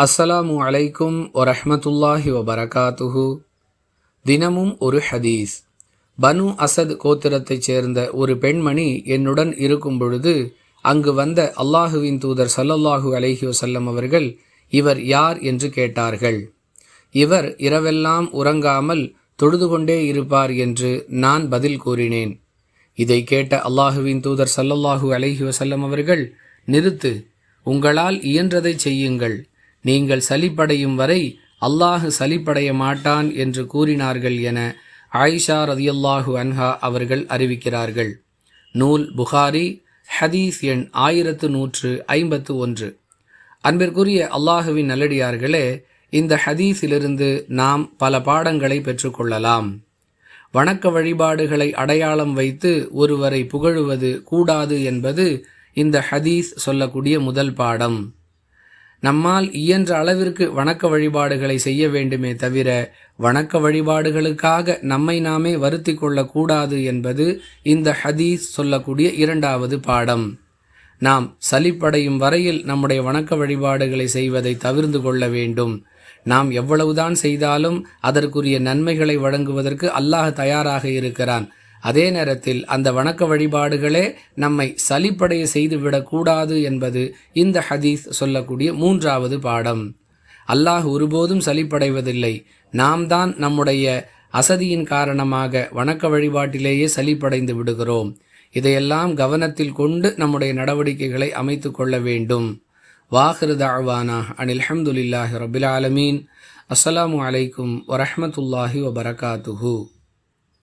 அஸ்ஸலாமு அலைக்கும் வரஹ்மத்துல்லாஹி வபரகாத்துஹு. தினமும் ஒரு ஹதீஸ். பனு அசத் கோத்திரத்தைச் சேர்ந்த ஒரு பெண்மணி என்னுடன் இருக்கும் பொழுது அங்கு வந்த அல்லாஹுவின் தூதர் ஸல்லல்லாஹு அலைஹி வஸல்லம் அவர்கள், இவர் யார் என்று கேட்டார்கள். இவர் இரவெல்லாம் உறங்காமல் தொழுது கொண்டே இருப்பார் என்று நான் பதில் கூறினேன். இதை கேட்ட அல்லாஹுவின் தூதர் ஸல்லல்லாஹு அலைஹி வஸல்லம் அவர்கள், நிறுத்து, உங்களால் இயன்றதை செய்யுங்கள், நீங்கள் சலிப்படையும் வரை அல்லாஹ் சலிப்படைய மாட்டான் என்று கூறினார்கள் என ஆயிஷா ரதியல்லாஹு அன்ஹா அவர்கள் அறிவிக்கிறார்கள். நூல் புகாரி, ஹதீஸ் எண் 1151. அன்பிற்குரிய அல்லாஹுவின் நல்லடியார்களே, இந்த ஹதீஸிலிருந்து நாம் பல பாடங்களை பெற்றுக்கொள்ளலாம். வணக்க வழிபாடுகளை அடையாளம் வைத்து ஒருவரை புகழுவது கூடாது என்பது இந்த ஹதீஸ் சொல்லக்கூடிய முதல் பாடம். நம்மால் இயன்ற அளவிற்கு வணக்க வழிபாடுகளை செய்ய வேண்டுமே தவிர வணக்க வழிபாடுகளுக்காக நம்மை நாமே வருத்தி கொள்ளக்கூடாது என்பது இந்த ஹதீஸ் சொல்லக்கூடிய இரண்டாவது பாடம். நாம் சலிப்படையும் வரையில் நம்முடைய வணக்க வழிபாடுகளை செய்வதை தவிர்த்து கொள்ள வேண்டும். நாம் எவ்வளவுதான் செய்தாலும் அதற்குரிய நன்மைகளை வழங்குவதற்கு அல்லாஹ் தயாராக இருக்கிறான். அதே நேரத்தில் அந்த வணக்க வழிபாடுகளே நம்மை சலிப்படைய செய்துவிடக்கூடாது என்பது இந்த ஹதீஸ் சொல்லக்கூடிய மூன்றாவது பாடம். அல்லாஹ் ஒருபோதும் சலிப்படைவதில்லை. நாம் தான் நம்முடைய அசதியின் காரணமாக வணக்க வழிபாட்டிலேயே சலிப்படைந்து விடுகிறோம். இதையெல்லாம் கவனத்தில் கொண்டு நம்முடைய நடவடிக்கைகளை அமைத்து கொள்ள வேண்டும். வாஹிரு தஅவானா அனில் ஹம்துலில்லாஹி ரப்பில் ஆலமீன். அஸ்ஸலாமு அலைக்கும் வரஹ்மத்துல்லாஹி வபரகாத்துஹு.